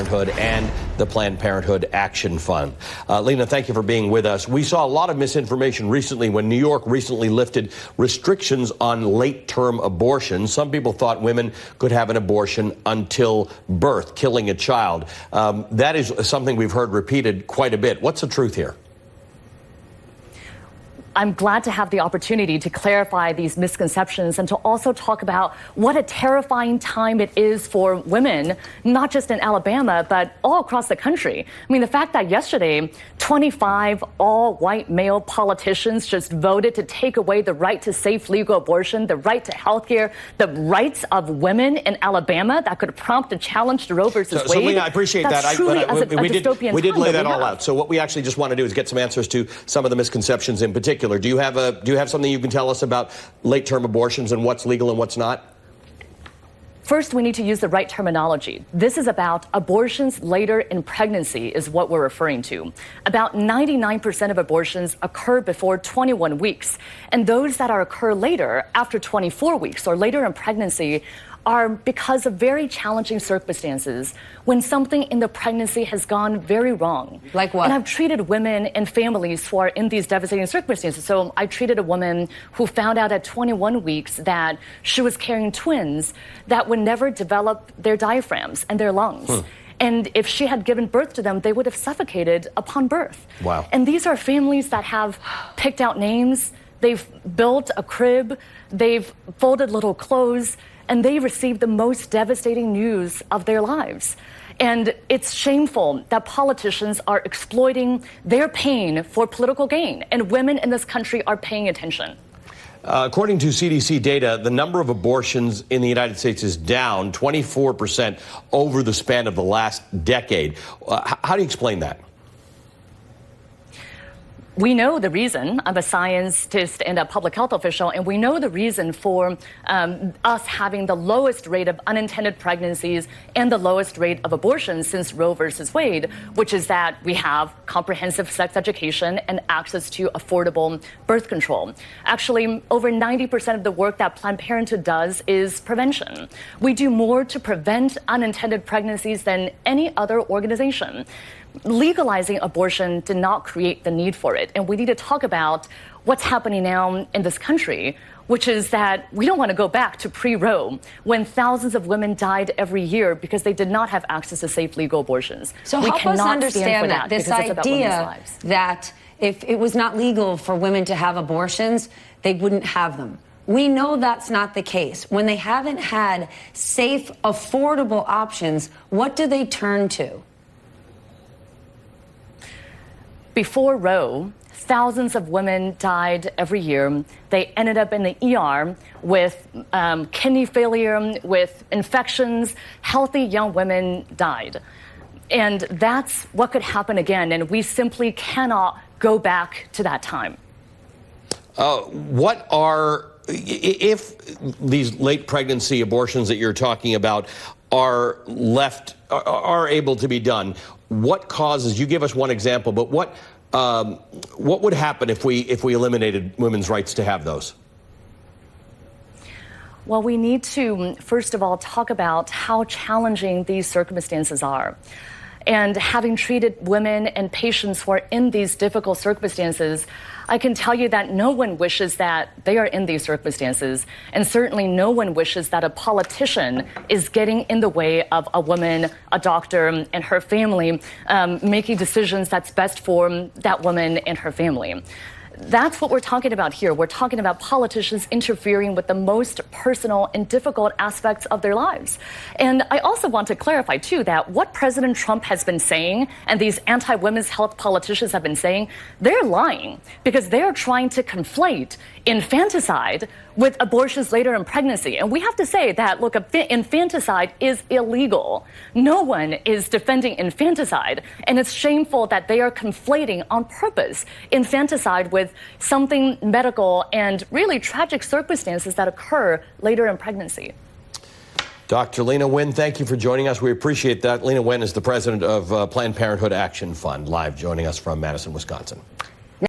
Parenthood and the Planned Parenthood Action Fund. Lena, thank you for being with us. We saw a lot of misinformation recently when New York recently lifted restrictions on late-term abortion. Some people thought women could have an abortion until birth, killing a child. That is something we've heard repeated quite a bit. What's the truth here? I'm glad to have the opportunity to clarify these misconceptions and to also talk about what a terrifying time it is for women, not just in Alabama, but all across the country. I mean, the fact that yesterday, 25 all-white male politicians just voted to take away the right to safe legal abortion, the right to health care, the rights of women in Alabama, that could prompt a challenge to Roe versus Wade. So Lena, I appreciate That's that. Truly We did lay that all out. So what we actually just want to do is get some answers to some of the misconceptions in particular. Do you have something you can tell us about late-term abortions and what's legal and what's not? First, we need to use the right terminology. This is about abortions later in pregnancy is what we're referring to. About 99% of abortions occur before 21 weeks. And those that occur later, after 24 weeks or later in pregnancy, are because of very challenging circumstances when something in the pregnancy has gone very wrong. Like what? And I've treated women and families who are in these devastating circumstances. So I treated a woman who found out at 21 weeks that she was carrying twins that would never develop their diaphragms and their lungs. And if she had given birth to them, they would have suffocated upon birth. Wow. And these are families that have picked out names, they've built a crib, they've folded little clothes, and they received the most devastating news of their lives. And it's shameful that politicians are exploiting their pain for political gain, and women in this country are paying attention. According to CDC data, the number of abortions in the United States is down 24% over the span of the last decade. How do you explain that? We know the reason. I'm a scientist and a public health official, and we know the reason for us having the lowest rate of unintended pregnancies and the lowest rate of abortions since Roe versus Wade, which is that we have comprehensive sex education and access to affordable birth control. Actually, over 90% of the work that Planned Parenthood does is prevention. We do more to prevent unintended pregnancies than any other organization. Legalizing abortion did not create the need for it. And we need to talk about what's happening now in this country, which is that we don't want to go back to pre-Roe when thousands of women died every year because they did not have access to safe legal abortions. So we help us understand that this idea that if it was not legal for women to have abortions, they wouldn't have them. We know that's not the case. When they haven't had safe, affordable options, what do they turn to? Before Roe, thousands of women died every year. They ended up in the ER with kidney failure, with infections. Healthy young women died. And that's what could happen again, and we simply cannot go back to that time. If these late pregnancy abortions that you're talking about are able to be done, what causes, you give us one example, but what would happen if we eliminated women's rights to have those? Well, we need to, first of all, talk about how challenging these circumstances are. And having treated women and patients who are in these difficult circumstances, I can tell you that no one wishes that they are in these circumstances. And certainly no one wishes that a politician is getting in the way of a woman, a doctor, and her family making decisions that's best for that woman and her family. That's what we're talking about here. We're talking about politicians interfering with the most personal and difficult aspects of their lives. And I also want to clarify, too, that what President Trump has been saying and these anti-women's health politicians have been saying, they're lying because they're trying to conflate infanticide with abortions later in pregnancy. And we have to say that, look, infanticide is illegal. No one is defending infanticide. And it's shameful that they are conflating on purpose infanticide with something medical and really tragic circumstances that occur later in pregnancy. Dr. Lena Nguyen, thank you for joining us. We appreciate that. Lena Nguyen is the president of Planned Parenthood Action Fund, live joining us from Madison, Wisconsin.